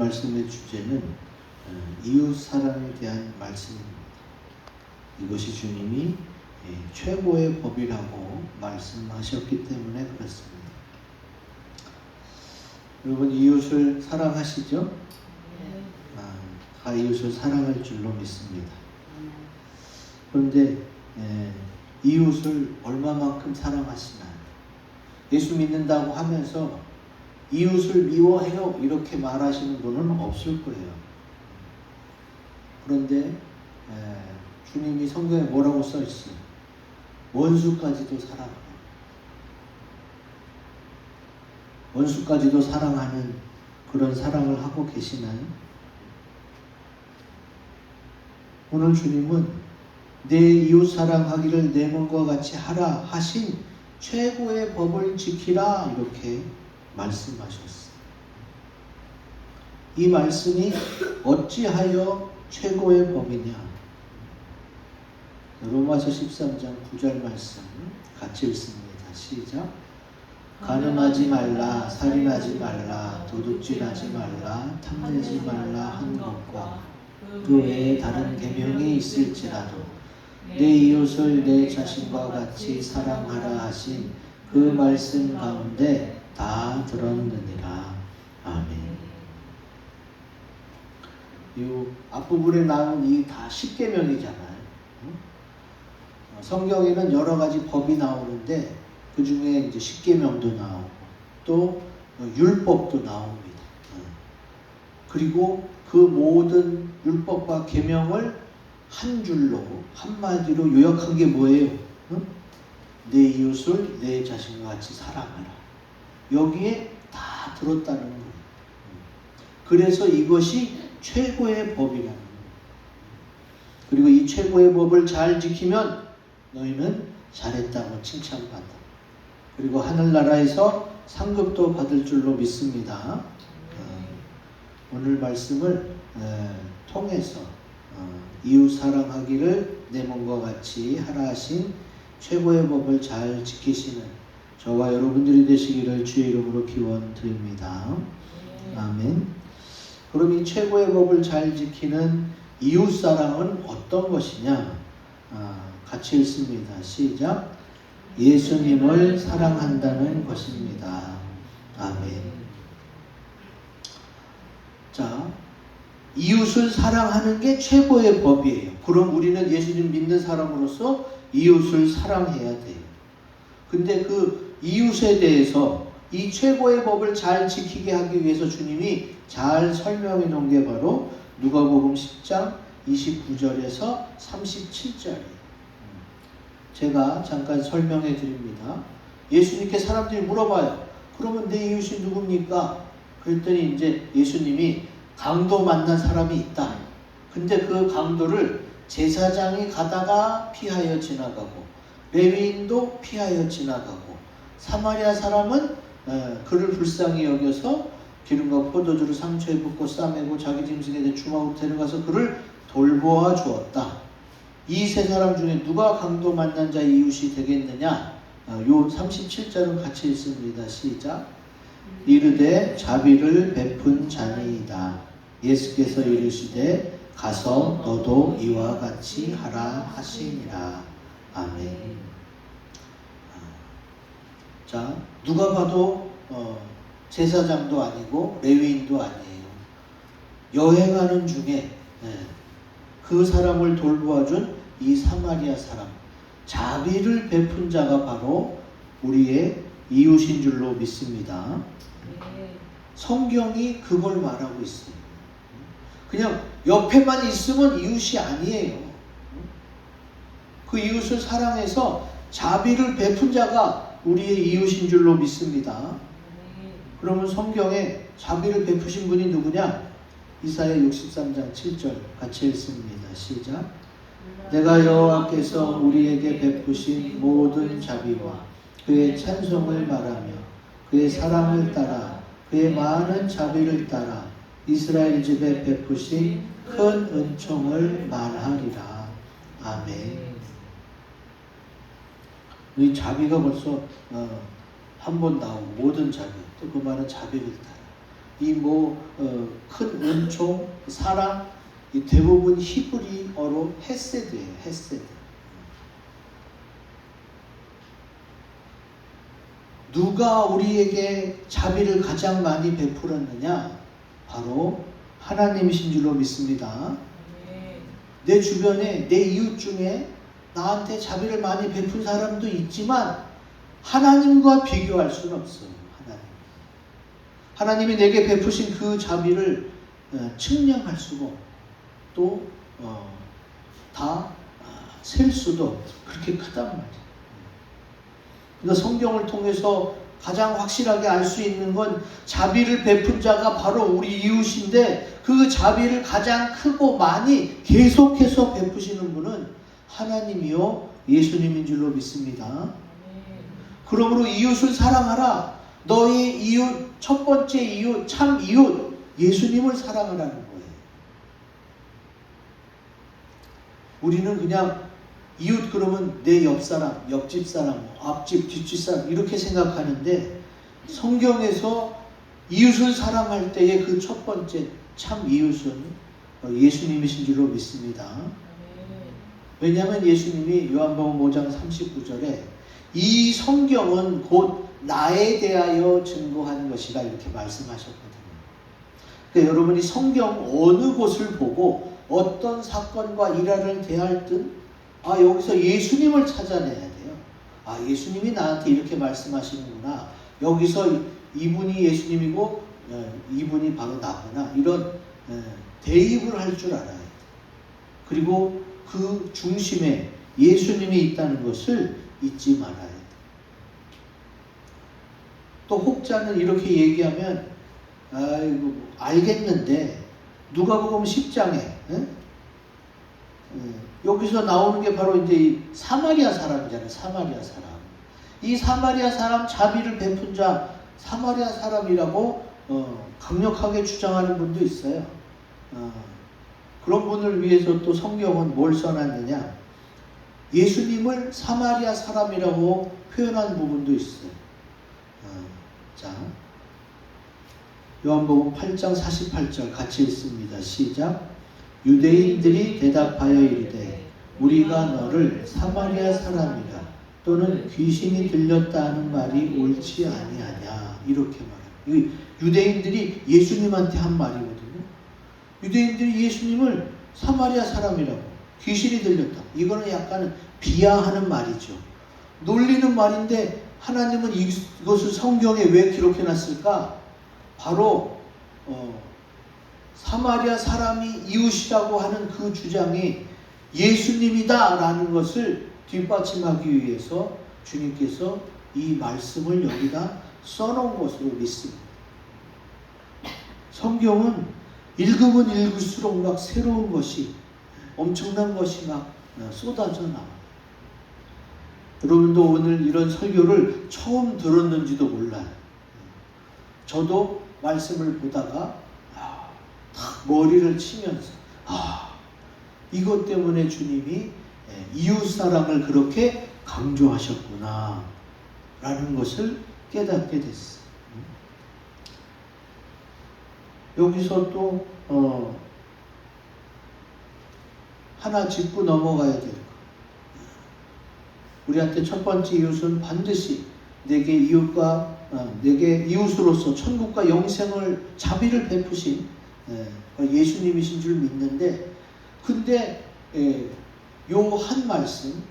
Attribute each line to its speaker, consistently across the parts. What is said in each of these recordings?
Speaker 1: 말씀의 주제는 이웃 사랑에 대한 말씀입니다. 이것이 주님이 최고의 법이라고 말씀하셨기 때문에 그렇습니다. 여러분 이웃을 사랑하시죠?
Speaker 2: 네.
Speaker 1: 다 이웃을 사랑할 줄로 믿습니다. 그런데 이웃을 얼마만큼 사랑하시나요? 예수 믿는다고 하면서 이웃을 미워해요 이렇게 말하시는 분은 없을 거예요. 그런데 주님이 성경에 뭐라고 써 있어요? 원수까지도 사랑하라. 원수까지도 사랑하는 그런 사랑을 하고 계시나요? 오늘 주님은 내 이웃 사랑하기를 내 몸과 같이 하라 하신 최고의 법을 지키라 이렇게 말씀하셨어요. 이 말씀이 어찌하여 최고의 법이냐? 로마서 13장 9절 말씀 같이 읽습니다. 시작. 간음하지 말라, 살인하지 말라, 도둑질하지 말라, 탐내지 말라 한 것과 그 외에 다른 계명이 있을지라도 내 이웃을 내 자신과 같이 사랑하라 하신 그 말씀 가운데 다 들었느니라. 아멘. 이 앞부분에 나온 이 다 10계명이잖아요. 성경에는 여러 가지 법이 나오는데 그 중에 이제 10계명도 나오고 또 율법도 나옵니다. 그리고 그 모든 율법과 계명을 한 줄로 한마디로 요약한 게 뭐예요? 내 이웃을 내 자신과 같이 사랑하라. 여기에 다 들었다는 거예요. 그래서 이것이 최고의 법이라는 거예요. 그리고 이 최고의 법을 잘 지키면 너희는 잘했다고 칭찬받아. 그리고 하늘나라에서 상급도 받을 줄로 믿습니다. 오늘 말씀을 통해서 이웃 사랑하기를 내 몸과 같이 하라 하신 최고의 법을 잘 지키시는 저와 여러분들이 되시기를 주의 이름으로 기원 드립니다. 아멘. 그럼 이 최고의 법을 잘 지키는 이웃 사랑은 어떤 것이냐? 같이 읽습니다. 시작. 예수님을 사랑한다는 것입니다. 아멘. 자, 이웃을 사랑하는 게 최고의 법이에요. 그럼 우리는 예수님 믿는 사람으로서 이웃을 사랑해야 돼요. 근데 그 이웃에 대해서 이 최고의 법을 잘 지키게 하기 위해서 주님이 잘 설명해 놓은 게 바로 누가복음 10장 29절에서 37절이에요. 제가 잠깐 설명해 드립니다. 예수님께 사람들이 물어봐요. 그러면 내 이웃이 누굽니까? 그랬더니 이제 예수님이 강도 만난 사람이 있다. 근데 그 강도를 제사장이 가다가 피하여 지나가고 레위인도 피하여 지나가고 사마리아 사람은 그를 불쌍히 여겨서 기름과 포도주를 상처에 붓고 싸매고 자기 짐승에 주마로 데려가서 그를 돌보아 주었다. 이 세 사람 중에 누가 강도 만난 자의 이웃이 되겠느냐? 요 37절은 같이 읽습니다. 시작. 이르되 자비를 베푼 자니이다. 예수께서 이르시되 가서 너도 이와 같이 하라 하시니라. 아멘. 자, 누가 봐도 제사장도 아니고 레위인도 아니에요. 여행하는 중에 그 사람을 돌보아준 이 사마리아 사람, 자비를 베푼 자가 바로 우리의 이웃인 줄로 믿습니다. 성경이 그걸 말하고 있어요. 그냥 옆에만 있으면 이웃이 아니에요. 그 이웃을 사랑해서 자비를 베푼 자가 우리의 이웃인 줄로 믿습니다. 그러면 성경에 자비를 베푸신 분이 누구냐? 이사야 63장 7절 같이 읽습니다. 시작. 내가 여호와께서 우리에게 베푸신 모든 자비와 그의 찬송을 말하며 그의 사랑을 따라 그의 많은 자비를 따라 이스라엘 집에 베푸신 큰 은총을 말하리라. 아멘. 이 자비가 벌써 한 번 나오고 모든 자비 또 그 말은 자비를 따라 큰 은총, 사랑, 이 대부분 히브리어로 헤세드예요. 헤세드. 누가 우리에게 자비를 가장 많이 베풀었느냐? 바로 하나님이신 줄로 믿습니다. 내 주변에 내 이웃 중에 나한테 자비를 많이 베푼 사람도 있지만 하나님과 비교할 수는 없어요. 하나님이 내게 베푸신 그 자비를 측량할 수고 또 다 셀 수도 그렇게 크단 말이에요. 그러니까 성경을 통해서 가장 확실하게 알 수 있는 건 자비를 베푼 자가 바로 우리 이웃인데 그 자비를 가장 크고 많이 계속해서 베푸시는 분은 하나님이요 예수님인 줄로 믿습니다. 그러므로 이웃을 사랑하라. 너의 이웃, 첫 번째 이웃, 참 이웃, 예수님을 사랑하라는 거예요. 우리는 그냥 이웃 그러면 내 옆 사람, 옆집 사람, 앞집, 뒷집 사람 이렇게 생각하는데 성경에서 이웃을 사랑할 때의 그 첫 번째 참 이웃은 예수님이신 줄로 믿습니다. 왜냐하면 예수님이 요한복음 5장 39절에 이 성경은 곧 나에 대하여 증거하는 것이다 이렇게 말씀하셨거든요. 그러니까 여러분이 성경 어느 곳을 보고 어떤 사건과 일화를 대할 듯 여기서 예수님을 찾아내야 돼요. 예수님이 나한테 이렇게 말씀하시는구나. 여기서 이분이 예수님이고 이분이 바로 나구나. 이런 대입을 할 줄 알아야 돼요. 그리고 그 중심에 예수님이 있다는 것을 잊지 말아야 돼요. 또 혹자는 이렇게 얘기하면 알겠는데 누가복음 10장에 여기서 나오는 게 바로 이제 이 사마리아 사람이잖아요. 사마리아 사람. 이 사마리아 사람 자비를 베푼 자 사마리아 사람이라고 강력하게 주장하는 분도 있어요. 그런 분을 위해서 또 성경은 뭘 써놨느냐? 예수님을 사마리아 사람이라고 표현한 부분도 있어요. 자, 요한복음 8장 48절 같이 읽습니다. 시작. 유대인들이 대답하여 이르되 우리가 너를 사마리아 사람이라 또는 귀신이 들렸다 하는 말이 옳지 아니하냐 이렇게 말해요. 유대인들이 예수님한테 한 말이거든요. 유대인들이 예수님을 사마리아 사람이라고 귀신이 들렸다. 이거는 약간 비하하는 말이죠. 놀리는 말인데 하나님은 이것을 성경에 왜 기록해놨을까? 바로 사마리아 사람이 이웃이라고 하는 그 주장이 예수님이다 라는 것을 뒷받침하기 위해서 주님께서 이 말씀을 여기다 써놓은 것으로 믿습니다. 성경은 읽으면 읽을수록 막 새로운 것이 엄청난 것이 막 쏟아져 나와요. 여러분도 오늘 이런 설교를 처음 들었는지도 몰라요. 저도 말씀을 보다가 머리를 치면서 이것 때문에 주님이 이웃사랑을 그렇게 강조하셨구나 라는 것을 깨닫게 됐어요. 여기서 또 하나 짚고 넘어가야 될 것. 우리한테 첫 번째 이웃은 반드시 내게 이웃으로서 천국과 영생을 자비를 베푸신 예수님이신 줄 믿는데, 근데 요 한 말씀,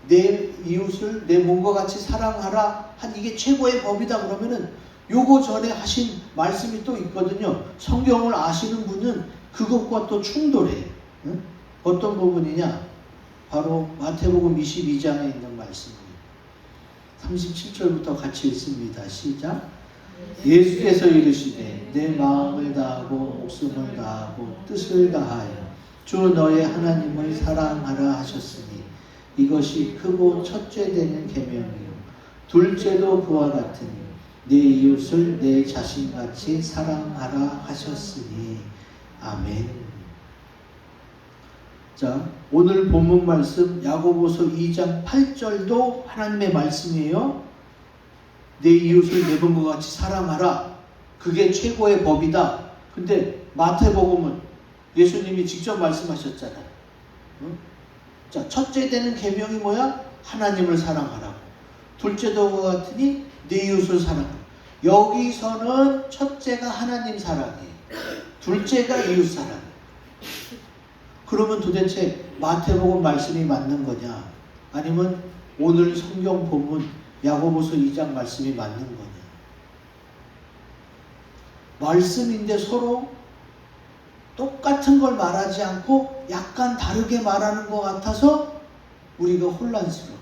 Speaker 1: 내 이웃을 내 몸과 같이 사랑하라 한 이게 최고의 법이다 그러면은 요거 전에 하신 말씀이 또 있거든요. 성경을 아시는 분은 그것과 또 충돌해요. 응? 어떤 부분이냐? 바로 마태복음 22장에 있는 말씀입니다. 37절부터 같이 읽습니다. 시작. 예수께서 이르시되 내 마음을 다하고 목숨을 다하고 뜻을 다하여 주 너의 하나님을 사랑하라 하셨으니 이것이 크고 첫째 되는 계명이요 둘째도 그와 같으니 내 이웃을 내 자신같이 사랑하라 하셨으니 아멘. 자, 오늘 본문 말씀 야고보서 2장 8절도 하나님의 말씀이에요. 내 이웃을 내 몸과 같이 사랑하라. 그게 최고의 법이다. 근데 마태복음은 예수님이 직접 말씀하셨잖아요. 응? 자, 첫째 되는 계명이 뭐야? 하나님을 사랑하라고. 둘째도 그와 같으니 네 이웃을 사랑하라. 여기서는 첫째가 하나님 사랑이에요. 둘째가 이웃 사랑. 그러면 도대체 마태복음 말씀이 맞는 거냐? 아니면 오늘 성경 본문 야고보서 2장 말씀이 맞는 거냐? 말씀인데 서로 똑같은 걸 말하지 않고 약간 다르게 말하는 것 같아서 우리가 혼란스러워.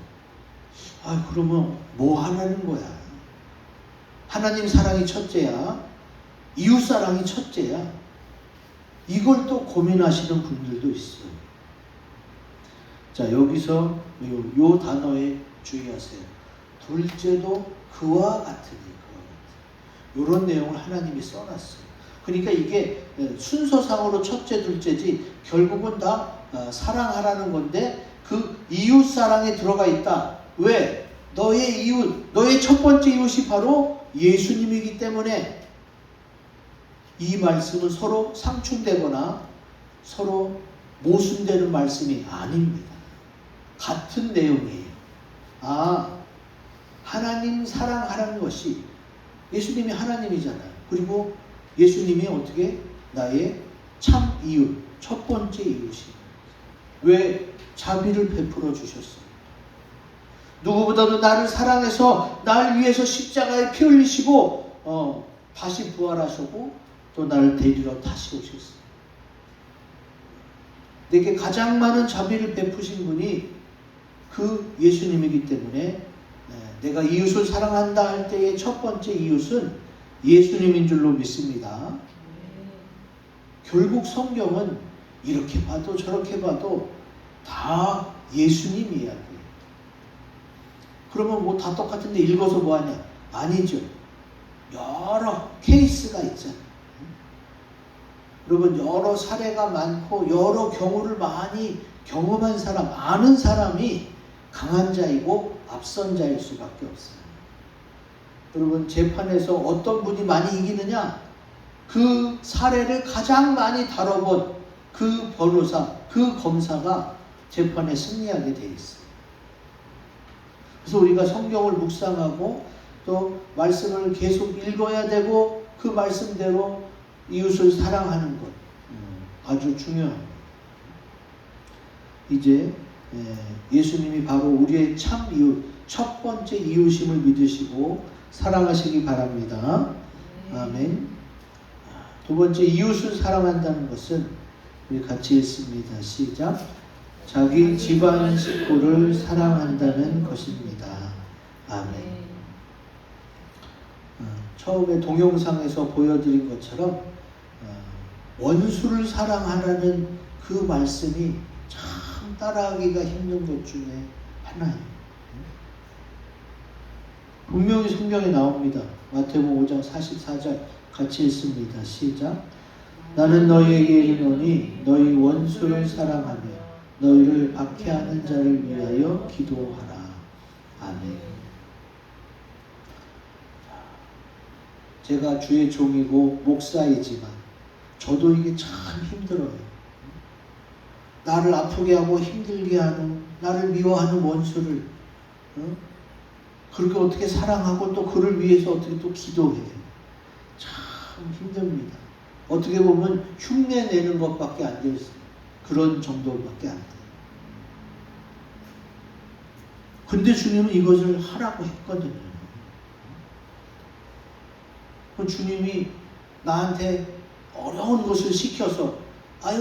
Speaker 1: 그러면 뭐 하라는 거야? 하나님 사랑이 첫째야? 이웃 사랑이 첫째야? 이걸 또 고민하시는 분들도 있어요. 자, 여기서 요 단어에 주의하세요. 둘째도 그와 같으니. 이런 내용을 하나님이 써놨어요. 그러니까 이게 순서상으로 첫째, 둘째지 결국은 다 사랑하라는 건데 그 이웃 사랑에 들어가 있다. 왜? 너의 이웃, 너의 첫 번째 이웃이 바로 예수님이기 때문에 이 말씀은 서로 상충되거나 서로 모순되는 말씀이 아닙니다. 같은 내용이에요. 하나님 사랑하라는 것이 예수님이 하나님이잖아요. 그리고 예수님이 어떻게 나의 참 이웃, 첫 번째 이웃이 왜 자비를 베풀어 주셨어요? 누구보다도 나를 사랑해서 날 위해서 십자가에 피 흘리시고 다시 부활하셨고 또 나를 데리러 다시 오셨어요. 내게 가장 많은 자비를 베푸신 분이 그 예수님이기 때문에 내가 이웃을 사랑한다 할 때의 첫 번째 이웃은 예수님인 줄로 믿습니다. 결국 성경은 이렇게 봐도 저렇게 봐도 다 예수님 이야기예요. 그러면 뭐 다 똑같은데 읽어서 뭐하냐? 아니죠. 여러 케이스가 있잖아요. 여러분 여러 사례가 많고 여러 경우를 많이 경험한 사람, 아는 사람이 강한 자이고 앞선 자일 수밖에 없어요. 여러분 재판에서 어떤 분이 많이 이기느냐? 그 사례를 가장 많이 다뤄본 그 변호사, 그 검사가 재판에 승리하게 돼 있어요. 그래서 우리가 성경을 묵상하고 또 말씀을 계속 읽어야 되고 그 말씀대로 이웃을 사랑하는 것 아주 중요합니다. 이제 예수님이 바로 우리의 참 이웃, 첫 번째 이웃임을 믿으시고 사랑하시기 바랍니다. 아멘. 두 번째 이웃을 사랑한다는 것은 우리 같이 읽습니다. 시작. 자기 집안 식구를 사랑한다는 것입니다. 아멘. 처음에 동영상에서 보여드린 것처럼 원수를 사랑하라는 그 말씀이 참 따라하기가 힘든 것 중에 하나예요. 분명히 성경에 나옵니다. 마태복음 5장 44절 같이 읽습니다. 시작. 나는 너희에게 이르노니 너희 원수를 사랑하며 너희를 박해하는 자를 위하여 기도하라. 아멘. 제가 주의 종이고 목사이지만 저도 이게 참 힘들어요. 나를 아프게 하고 힘들게 하는, 나를 미워하는 원수를 그렇게 어떻게 사랑하고 또 그를 위해서 어떻게 또 기도해요. 참 힘듭니다. 어떻게 보면 흉내 내는 것밖에 안 돼요. 그런 정도밖에 안 돼요. 근데 주님은 이것을 하라고 했거든요. 주님이 나한테 어려운 것을 시켜서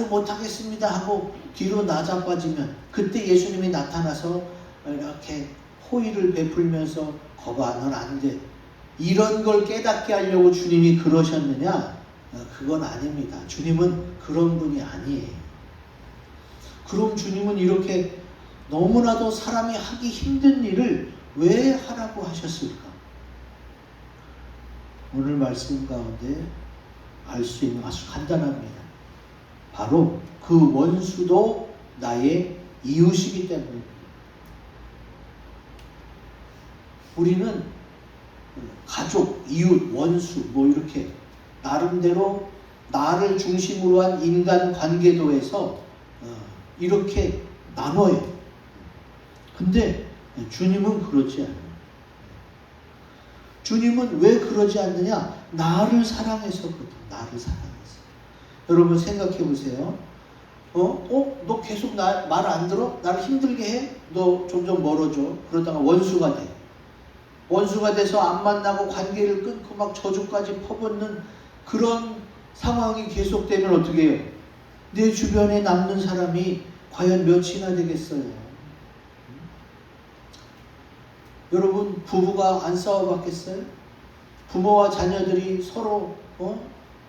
Speaker 1: 못하겠습니다 하고 뒤로 나자빠지면 그때 예수님이 나타나서 이렇게 호의를 베풀면서 거봐 넌 안 돼. 이런 걸 깨닫게 하려고 주님이 그러셨느냐? 그건 아닙니다. 주님은 그런 분이 아니에요. 그럼 주님은 이렇게 너무나도 사람이 하기 힘든 일을 왜 하라고 하셨을까? 오늘 말씀 가운데 알 수 있는 아주 간단합니다. 바로 그 원수도 나의 이웃이기 때문입니다. 우리는 가족, 이웃, 원수 뭐 이렇게 나름대로 나를 중심으로 한 인간 관계도에서 이렇게 나눠요. 근데 주님은 그러지 않아요. 주님은 왜 그러지 않느냐? 나를 사랑해서거든. 나를 사랑해서. 여러분 생각해 보세요. 너 계속 말 안 들어? 나를 힘들게 해? 너 점점 멀어져. 그러다가 원수가 돼. 원수가 돼서 안 만나고 관계를 끊고 막 저주까지 퍼붓는 그런 상황이 계속되면 어떻게 해요? 내 주변에 남는 사람이 과연 몇이나 되겠어요? 여러분 부부가 안 싸워봤겠어요? 부모와 자녀들이 서로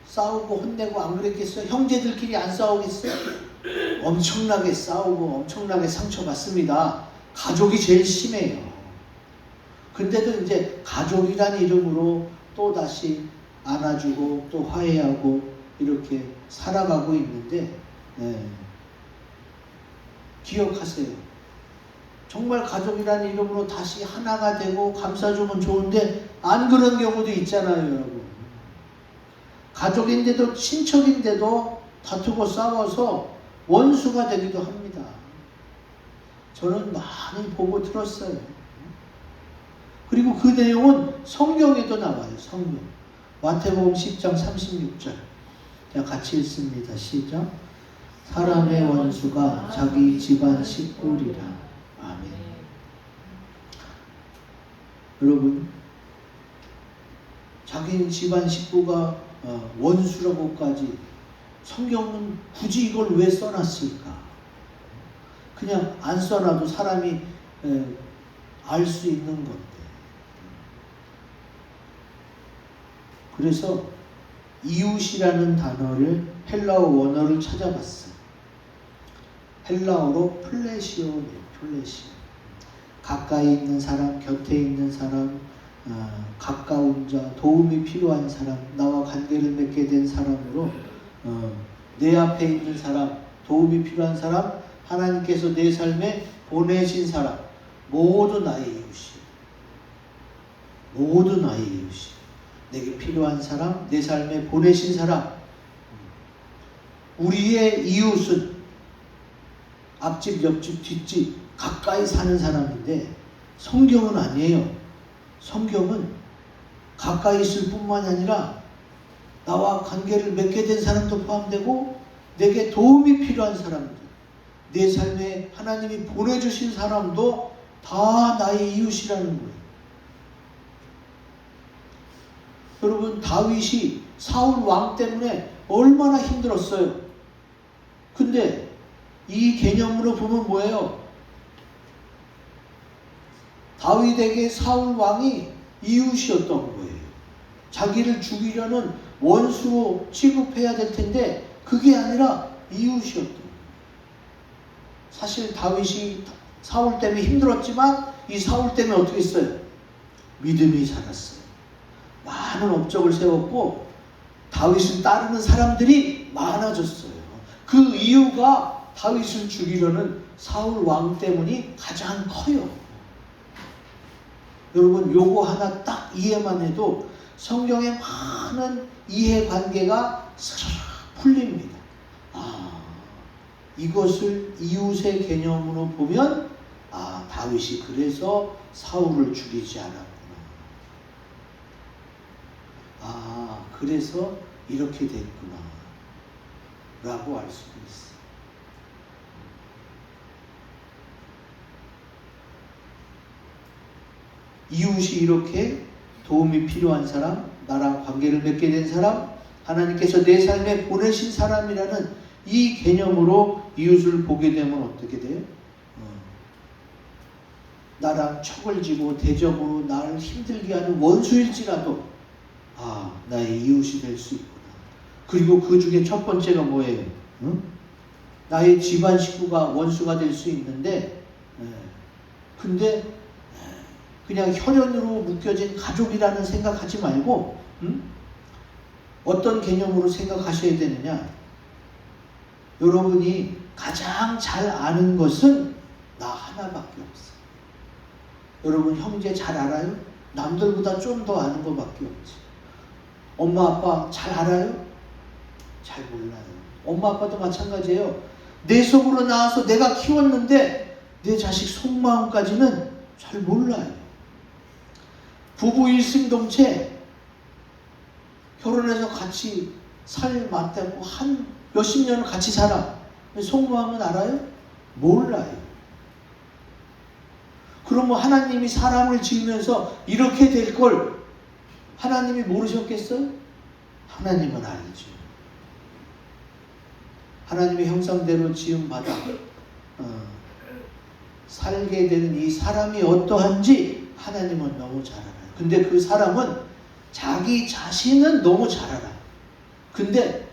Speaker 1: 싸우고 혼내고 안 그랬겠어요? 형제들끼리 안 싸우겠어요? 엄청나게 싸우고 엄청나게 상처받습니다. 가족이 제일 심해요. 근데도 이제 가족이란 이름으로 또 다시 안아주고 또 화해하고 이렇게 살아가고 있는데 기억하세요. 정말 가족이라는 이름으로 다시 하나가 되고 감싸주면 좋은데 안 그런 경우도 있잖아요, 여러분. 가족인데도 친척인데도 다투고 싸워서 원수가 되기도 합니다. 저는 많이 보고 들었어요. 그리고 그 내용은 성경에도 나와요. 성경. 마태복음 10장 36절. 자, 같이 읽습니다. 시작. 사람의 원수가 자기 집안 식구리라. 아멘. 여러분, 자기 집안 식구가 원수라고까지 성경은 굳이 이걸 왜 써놨을까? 그냥 안 써놔도 사람이 알 수 있는 건데. 그래서 이웃이라는 단어를 헬라어 원어를 찾아봤어요. 헬라어로 플레시오네요. 플레시오. 가까이 있는 사람, 곁에 있는 사람, 가까운 자, 도움이 필요한 사람, 나와 관계를 맺게 된 사람으로 내 앞에 있는 사람, 도움이 필요한 사람, 하나님께서 내 삶에 보내신 사람, 모두 나의 이웃이에요. 모두 나의 이웃이에요. 내게 필요한 사람, 내 삶에 보내신 사람. 우리의 이웃은 앞집, 옆집, 뒷집 가까이 사는 사람인데 성경은 아니에요. 성경은 가까이 있을 뿐만이 아니라 나와 관계를 맺게 된 사람도 포함되고 내게 도움이 필요한 사람들, 내 삶에 하나님이 보내주신 사람도 다 나의 이웃이라는 거예요. 여러분, 다윗이 사울 왕 때문에 얼마나 힘들었어요. 근데 이 개념으로 보면 뭐예요? 다윗에게 사울 왕이 이웃이었던 거예요. 자기를 죽이려는 원수로 취급해야 될 텐데 그게 아니라 이웃이었던 거예요. 사실 다윗이 사울 때문에 힘들었지만 이 사울 때문에 어떻게 했어요? 믿음이 자랐어요. 많은 업적을 세웠고 다윗을 따르는 사람들이 많아졌어요. 그 이유가 다윗을 죽이려는 사울 왕 때문이 가장 커요. 여러분, 요거 하나 딱 이해만 해도 성경의 많은 이해관계가 스르르 풀립니다. 이것을 이웃의 개념으로 보면 다윗이 그래서 사울을 죽이지 않았구나. 그래서 이렇게 됐구나 라고 알 수가 있어요. 이웃이 이렇게 도움이 필요한 사람, 나랑 관계를 맺게 된 사람, 하나님께서 내 삶에 보내신 사람이라는 이 개념으로 이웃을 보게 되면 어떻게 돼요? 나랑 척을 지고 대적으로 나를 힘들게 하는 원수일지라도 나의 이웃이 될 수 있구나. 그리고 그 중에 첫 번째가 뭐예요? 나의 집안 식구가 원수가 될 수 있는데 근데 그냥 혈연으로 묶여진 가족이라는 생각하지 말고 어떤 개념으로 생각하셔야 되느냐? 여러분이 가장 잘 아는 것은 나 하나밖에 없어요. 여러분 형제 잘 알아요? 남들보다 좀 더 아는 것밖에 없지. 엄마 아빠 잘 알아요? 잘 몰라요. 엄마 아빠도 마찬가지예요. 내 속으로 나와서 내가 키웠는데 내 자식 속마음까지는 잘 몰라요. 부부 일심동체 결혼해서 같이 살 맞대고 한 몇십 년을 같이 살아. 속마음은 알아요? 몰라요. 그러면 하나님이 사람을 지으면서 이렇게 될 걸 하나님이 모르셨겠어요? 하나님은 알죠. 하나님의 형상대로 지음받아 살게 되는 이 사람이 어떠한지 하나님은 너무 잘 알아요. 근데 그 사람은 자기 자신은 너무 잘 알아요. 근데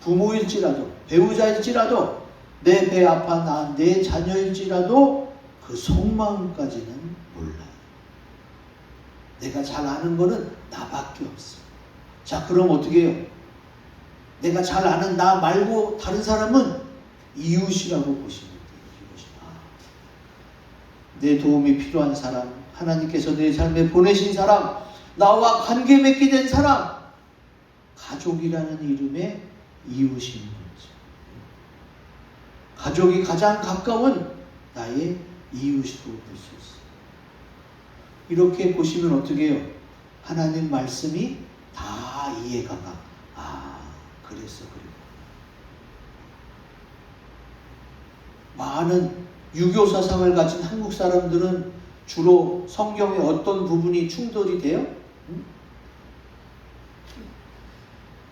Speaker 1: 부모일지라도 배우자일지라도 내 배 아파 낳은 내 자녀일지라도 그 속마음까지는 몰라요. 내가 잘 아는 거는 나밖에 없어. 자, 그럼 어떻게 해요? 내가 잘 아는 나 말고 다른 사람은 이웃이라고 보시면 돼요. 내 도움이 필요한 사람, 하나님께서 내 삶에 보내신 사람, 나와 관계 맺게 된 사람, 가족이라는 이름의 이웃인 거죠. 가족이 가장 가까운 나의 이웃으로 볼 수 있어요. 이렇게 보시면 어떻게 해요? 하나님 말씀이 다 이해가 가. 그래서 그래요. 많은 유교 사상을 가진 한국 사람들은 주로 성경의 어떤 부분이 충돌이 돼요?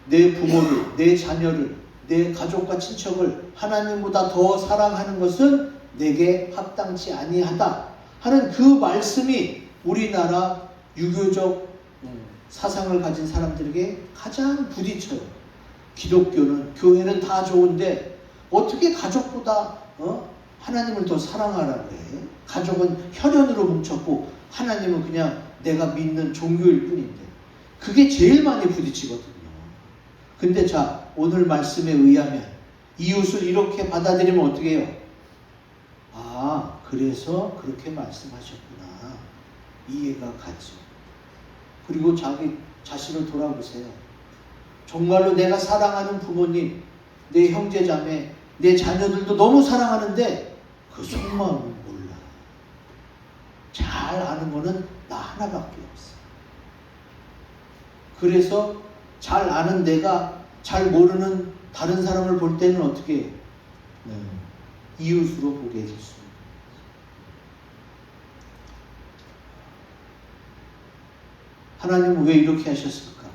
Speaker 1: 내 부모를, 내 자녀를, 내 가족과 친척을 하나님보다 더 사랑하는 것은 내게 합당치 아니하다 하는 그 말씀이 우리나라 유교적 사상을 가진 사람들에게 가장 부딪혀요. 기독교는, 교회는 다 좋은데 어떻게 가족보다 하나님을 더 사랑하라고 해? 가족은 혈연으로 뭉쳤고 하나님은 그냥 내가 믿는 종교일 뿐인데 그게 제일 많이 부딪히거든요. 근데 자, 오늘 말씀에 의하면 이웃을 이렇게 받아들이면 어떻게 해요? 그래서 그렇게 말씀하셨구나. 이해가 가죠. 그리고 자기 자신을 돌아보세요. 정말로 내가 사랑하는 부모님, 내 형제자매, 내 자녀들도 너무 사랑하는데 그 속마음은 몰라. 잘 아는 거는 나 하나밖에 없어. 그래서 잘 아는 내가 잘 모르는 다른 사람을 볼 때는 어떻게 해요? 이웃으로 보게 될 수 있어요. 하나님은 왜 이렇게 하셨을까?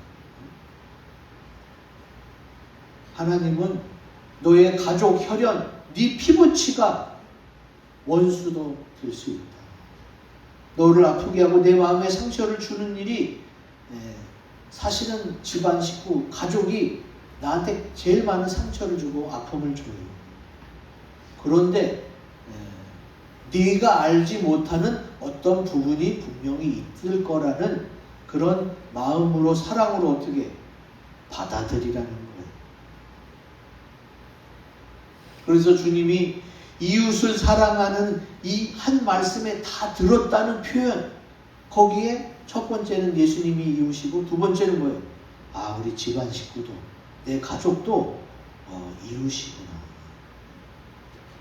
Speaker 1: 하나님은 너의 가족, 혈연, 네 피부치가 원수도 될 수 있다. 너를 아프게 하고 내 마음에 상처를 주는 일이 사실은 집안 식구, 가족이 나한테 제일 많은 상처를 주고 아픔을 줘요. 그런데 네가 알지 못하는 어떤 부분이 분명히 있을 거라는 그런 마음으로, 사랑으로 어떻게 받아들이라는 거예요. 그래서 주님이 이웃을 사랑하는 이 한 말씀에 다 들었다는 표현, 거기에 첫 번째는 예수님이 이웃이고 두 번째는 뭐예요? 우리 집안 식구도, 내 가족도 이웃이구나.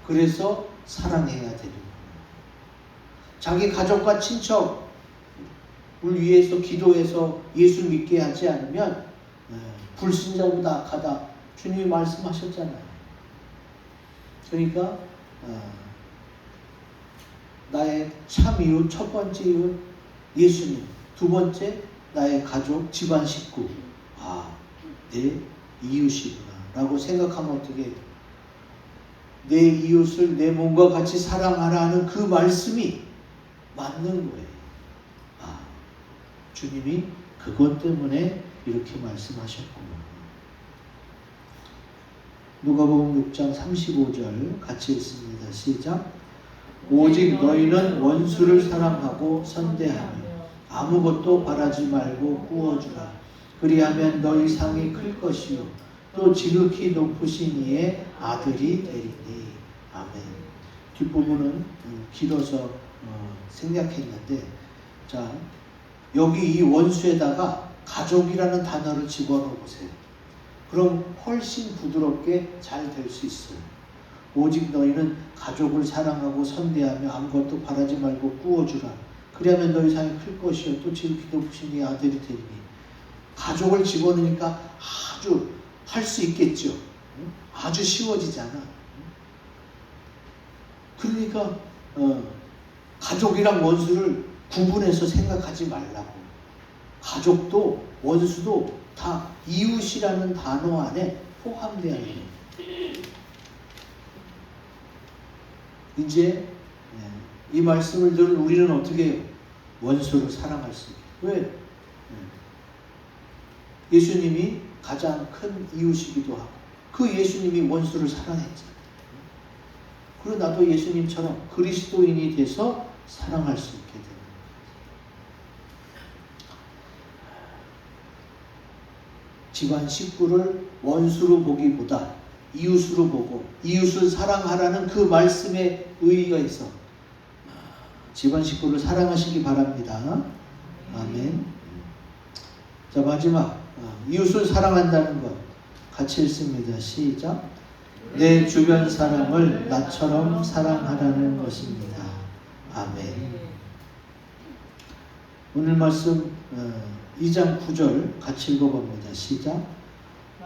Speaker 1: 그래서 사랑해야 되는구나. 자기 가족과 친척을 위해서 기도해서 예수 믿게 하지 않으면 불신자보다 악하다. 주님이 말씀하셨잖아요. 그러니까 나의 참 이웃, 첫 번째 이웃 예수님, 두 번째 나의 가족, 집안 식구, 내 이웃이구나 라고 생각하면 어떻게 해요? 내 이웃을 내 몸과 같이 사랑하라 하는 그 말씀이 맞는 거예요. 주님이 그것 때문에 이렇게 말씀하셨구나. 누가복음 6장 35절 같이 읽습니다. 시작. 오직 너희는 원수를 사랑하고 선대하며 아무것도 바라지 말고 구워주라. 그리하면 너희 상이 클 것이요 또 지극히 높으신 이의 아들이 되리니. 아멘. 뒷부분은 길어서 생략했는데, 자, 여기 이 원수에다가 가족이라는 단어를 집어넣어 보세요. 그럼 훨씬 부드럽게 잘 될 수 있어요. 오직 너희는 가족을 사랑하고 선대하며 아무것도 바라지 말고 꾸어주라. 그리하면 너희 상이 클 것이요 또 지극히 높으신 네 아들이 되리니. 가족을 집어넣으니까 아주 할 수 있겠죠. 아주 쉬워지잖아. 그러니까 가족이랑 원수를 구분해서 생각하지 말라고. 가족도 원수도 다 이웃이라는 단어 안에 포함되어 있는. 이제 이 말씀을 들은 우리는 어떻게 해요? 원수를 사랑할 수 있게. 왜? 예수님이 가장 큰 이웃이기도 하고 그 예수님이 원수를 사랑했잖아요. 그리고 나도 예수님처럼 그리스도인이 돼서 사랑할 수 있게 됩니다. 집안 식구를 원수로 보기보다 이웃으로 보고 이웃을 사랑하라는 그 말씀에 의의가 있어 집안 식구를 사랑하시기 바랍니다. 아멘. 자, 마지막 이웃을 사랑한다는 것 같이 읽습니다. 시작. 내 주변 사람을 나처럼 사랑하라는 것입니다. 아멘. 오늘 말씀 2장 9절 같이 읽어봅니다. 시작.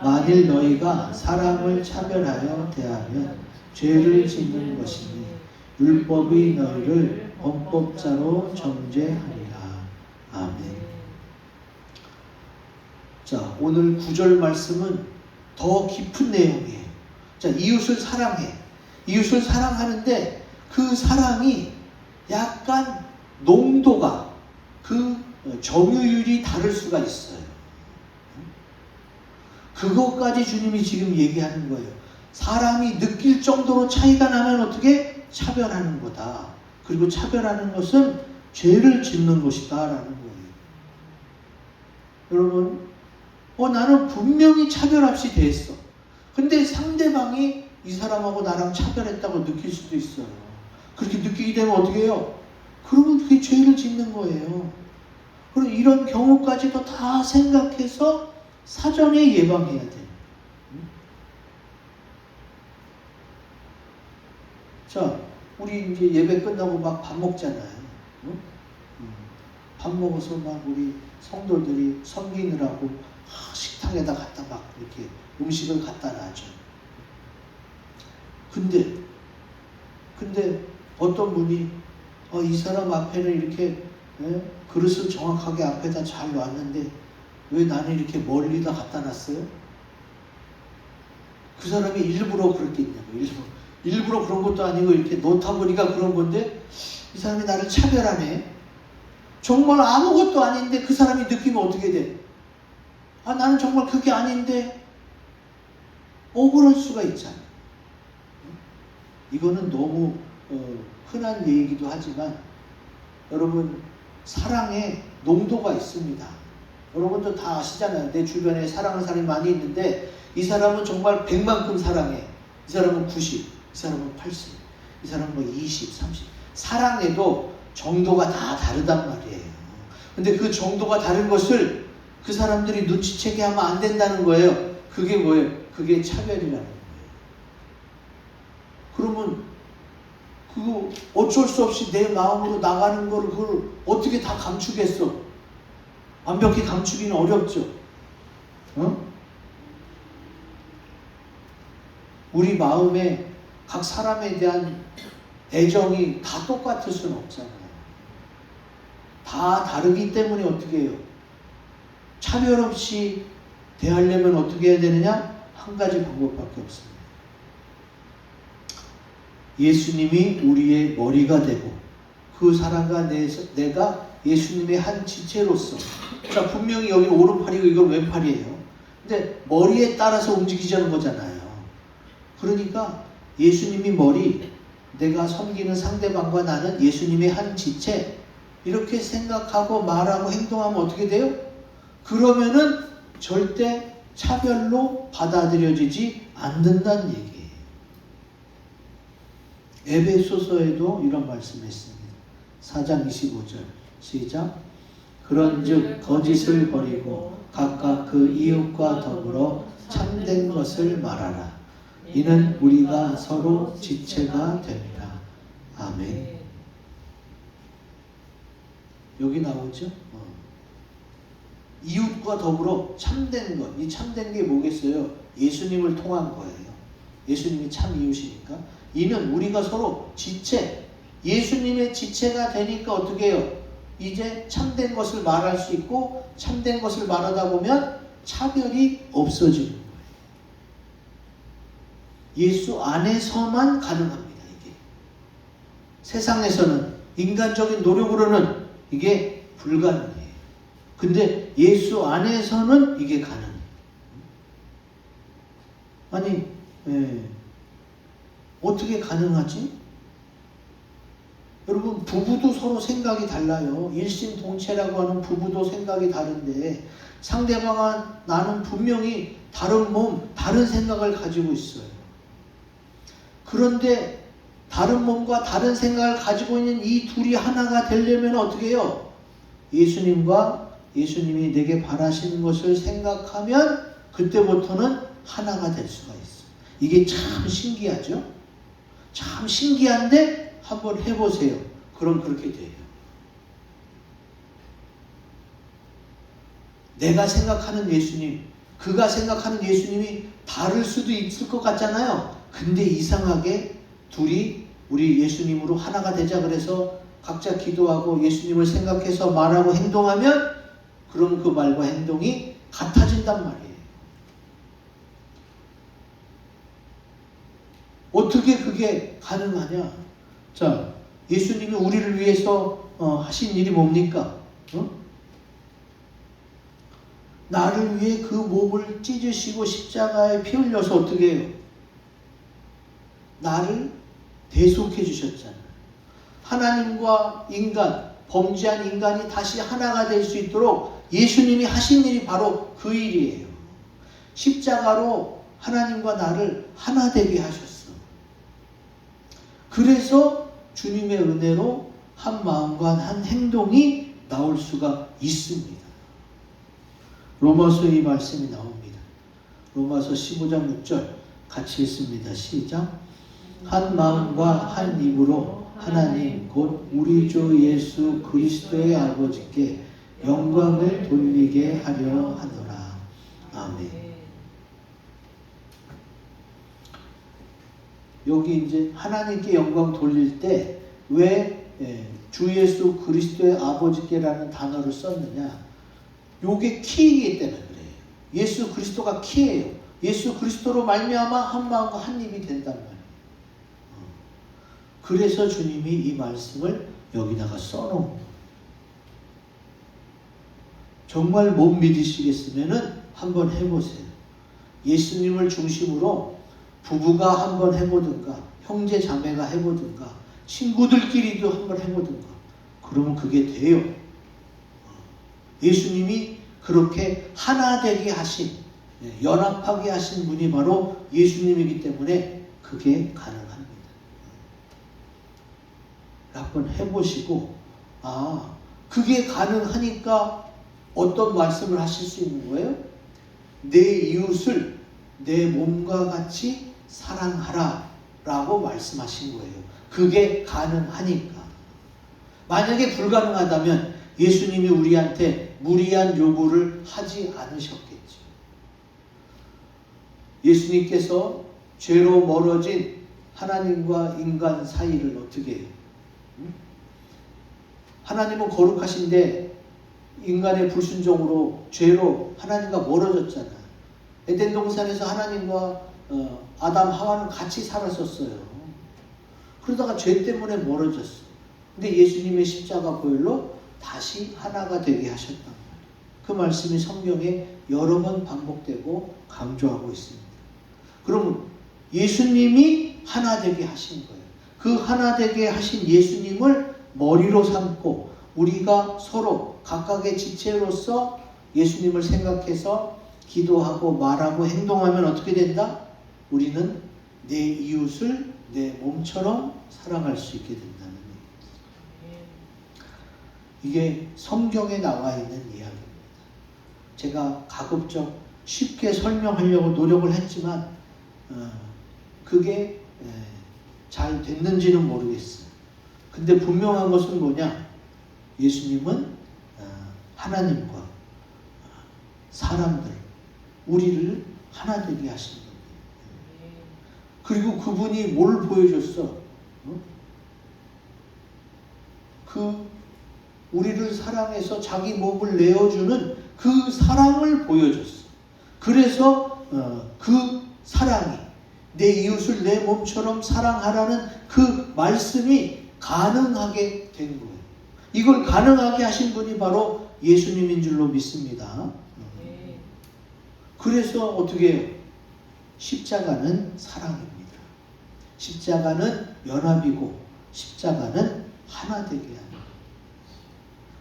Speaker 1: 만일 너희가 사람을 차별하여 대하면 죄를 짓는 것이니 율법이 너희를 범법자로 정죄하리라. 아멘. 자, 오늘 9절 말씀은 더 깊은 내용이에요. 자, 이웃을 사랑해. 이웃을 사랑하는데 그 사랑이 약간 농도가 그 점유율이 다를 수가 있어요. 그것까지 주님이 지금 얘기하는 거예요. 사람이 느낄 정도로 차이가 나면 어떻게? 차별하는 거다. 그리고 차별하는 것은 죄를 짓는 것이다 라는 거예요. 여러분, 나는 분명히 차별 없이 대했어. 근데 상대방이 이 사람하고 나랑 차별했다고 느낄 수도 있어요. 그렇게 느끼게 되면 어떻게 해요? 그러면 그게 죄를 짓는 거예요. 그리고 이런 경우까지도 다 생각해서 사전에 예방해야 돼요. 자, 우리 이제 예배 끝나고 막 밥 먹잖아요. 밥 먹어서 막 우리 성도들이 섬기느라고 식탁에다 갖다 막 이렇게 음식을 갖다 놔줘. 근데 어떤 분이 이 사람 앞에는 이렇게 그릇을 정확하게 앞에다 잘 놨는데 왜 나는 이렇게 멀리다 갖다 놨어요? 그 사람이 일부러 그렇게 있냐고. 일부러 그런 것도 아니고 이렇게 놓다 보니까 그런 건데 이 사람이 나를 차별하네. 정말 아무것도 아닌데 그 사람이 느끼면 어떻게 돼? 나는 정말 그게 아닌데 억울할 수가 있잖아. 이거는 너무 흔한 얘기이기도 하지만 여러분, 사랑에 농도가 있습니다. 여러분도 다 아시잖아요. 내 주변에 사랑하는 사람이 많이 있는데 이 사람은 정말 100만큼 사랑해. 이 사람은 90, 이 사람은 80, 이 사람은 20, 30. 사랑에도 정도가 다 다르단 말이에요. 근데 그 정도가 다른 것을 그 사람들이 눈치채게 하면 안 된다는 거예요. 그게 뭐예요? 그게 차별이라는 거예요. 그러면 그거 어쩔 수 없이 내 마음으로 나가는 거를 그걸 어떻게 다 감추겠어? 완벽히 감추기는 어렵죠. 우리 마음에 각 사람에 대한 애정이 다 똑같을 수는 없잖아요. 다 다르기 때문에 어떻게 해요? 차별 없이 대하려면 어떻게 해야 되느냐? 한 가지 방법밖에 없습니다. 예수님이 우리의 머리가 되고 그 사람과 내가 예수님의 한 지체로서, 자, 분명히 여기 오른팔이고 이건 왼팔이에요. 근데 머리에 따라서 움직이자는 거잖아요. 그러니까 예수님이 머리, 내가 섬기는 상대방과 나는 예수님의 한 지체, 이렇게 생각하고 말하고 행동하면 어떻게 돼요? 그러면은 절대 차별로 받아들여지지 않는다는 얘기예요. 에베소서에도 이런 말씀을 했습니다. 4장 25절 시작. 그런즉 거짓을 버리고 각각 그 이웃과 더불어 참된 것을 말하라. 이는 우리가 서로 지체가 됩니다. 아멘. 여기 나오죠? 이웃과 더불어 참된 것. 이 참된 게 뭐겠어요? 예수님을 통한 거예요. 예수님이 참 이웃이니까. 이는 우리가 서로 지체, 예수님의 지체가 되니까 어떻게 해요? 이제 참된 것을 말할 수 있고, 참된 것을 말하다 보면 차별이 없어지는 거예요. 예수 안에서만 가능합니다. 이게 세상에서는 인간적인 노력으로는 이게 불가능해요. 근데 예수 안에서는 이게 가능해요. 아니, 어떻게 가능하지? 여러분, 부부도 서로 생각이 달라요. 일심동체라고 하는 부부도 생각이 다른데 상대방은 나는 분명히 다른 몸, 다른 생각을 가지고 있어요. 그런데 다른 몸과 다른 생각을 가지고 있는 이 둘이 하나가 되려면 어떻게 해요? 예수님과 예수님이 내게 바라시는 것을 생각하면 그때부터는 하나가 될 수가 있어요. 이게 참 신기하죠? 참 신기한데 한번 해보세요. 그럼 그렇게 돼요. 내가 생각하는 예수님, 그가 생각하는 예수님이 다를 수도 있을 것 같잖아요. 근데 이상하게 둘이 우리 예수님으로 하나가 되자 그래서 각자 기도하고 예수님을 생각해서 말하고 행동하면 그럼 그 말과 행동이 같아진단 말이에요. 어떻게 그게 가능하냐? 자, 예수님이 우리를 위해서 하신 일이 뭡니까? 나를 위해 그 몸을 찢으시고 십자가에 피 흘려서 어떻게 해요? 나를 대속해 주셨잖아요. 하나님과 인간, 범죄한 인간이 다시 하나가 될 수 있도록 예수님이 하신 일이 바로 그 일이에요. 십자가로 하나님과 나를 하나 되게 하셨어. 그래서 주님의 은혜로 한 마음과 한 행동이 나올 수가 있습니다. 로마서 이 말씀이 나옵니다. 로마서 15장 6절 같이 읽습니다. 시작. 한 마음과 한 입으로 하나님 곧 우리 주 예수 그리스도의 아버지께 영광을 돌리게 하려 하노라. 아멘. 여기 이제 하나님께 영광 돌릴 때 왜 주 예수 그리스도의 아버지께라는 단어를 썼느냐? 요게 키이기 때문에 그래요. 예수 그리스도가 키예요. 예수 그리스도로 말미암아 한 마음과 한 입이 된단 말이에요. 그래서 주님이 이 말씀을 여기다가 써놓은 거예요. 정말 못 믿으시겠으면은 한번 해보세요. 예수님을 중심으로 부부가 한번 해보든가, 형제 자매가 해보든가, 친구들끼리도 한번 해보든가, 그러면 그게 돼요. 예수님이 그렇게 하나 되게 하신, 연합하게 하신 분이 바로 예수님이기 때문에 그게 가능합니다. 한번 해보시고, 그게 가능하니까 어떤 말씀을 하실 수 있는 거예요? 내 이웃을 내 몸과 같이 사랑하라 라고 말씀하신 거예요. 그게 가능하니까. 만약에 불가능하다면 예수님이 우리한테 무리한 요구를 하지 않으셨겠죠. 예수님께서 죄로 멀어진 하나님과 인간 사이를 어떻게 해요? 하나님은 거룩하신데 인간의 불순종으로 죄로 하나님과 멀어졌잖아요. 에덴 동산에서 하나님과 아담 하와는 같이 살았었어요. 그러다가 죄 때문에 멀어졌어요. 근데 예수님의 십자가 보혈로 다시 하나가 되게 하셨단 말이에요. 그 말씀이 성경에 여러 번 반복되고 강조하고 있습니다. 그럼 예수님이 하나 되게 하신 거예요. 그 하나 되게 하신 예수님을 머리로 삼고 우리가 서로 각각의 지체로서 예수님을 생각해서 기도하고 말하고 행동하면 어떻게 된다? 우리는 내 이웃을 내 몸처럼 사랑할 수 있게 된다는 얘기입니다. 이게 성경에 나와 있는 이야기입니다. 제가 가급적 쉽게 설명하려고 노력을 했지만 그게 잘 됐는지는 모르겠어요. 근데 분명한 것은 뭐냐? 예수님은 하나님과 사람들, 우리를 하나 되게 하신 겁니다. 그리고 그분이 뭘 보여줬어? 그 우리를 사랑해서 자기 몸을 내어주는 그 사랑을 보여줬어. 그래서 그 사랑이 내 이웃을 내 몸처럼 사랑하라는 그 말씀이 가능하게 된 거예요. 이걸 가능하게 하신 분이 바로 예수님인 줄로 믿습니다. 그래서 어떻게 해요? 십자가는 사랑입니다. 십자가는 연합이고 십자가는 하나 되게 하는 거예요.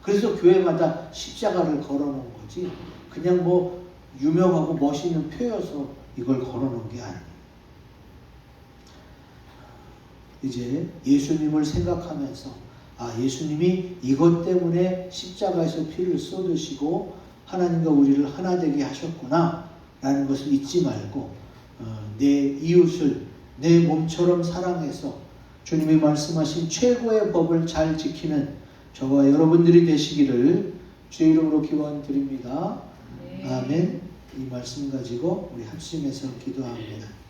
Speaker 1: 그래서 교회마다 십자가를 걸어놓은 거지 그냥 뭐 유명하고 멋있는 표여서 이걸 걸어놓은 게 아니에요. 이제 예수님을 생각하면서 예수님이 이것 때문에 십자가에서 피를 쏟으시고 하나님과 우리를 하나 되게 하셨구나 라는 것을 잊지 말고 내 이웃을 내 몸처럼 사랑해서 주님이 말씀하신 최고의 법을 잘 지키는 저와 여러분들이 되시기를 주의 이름으로 기원드립니다. 아멘. 이 말씀 가지고 우리 합심해서 기도합니다.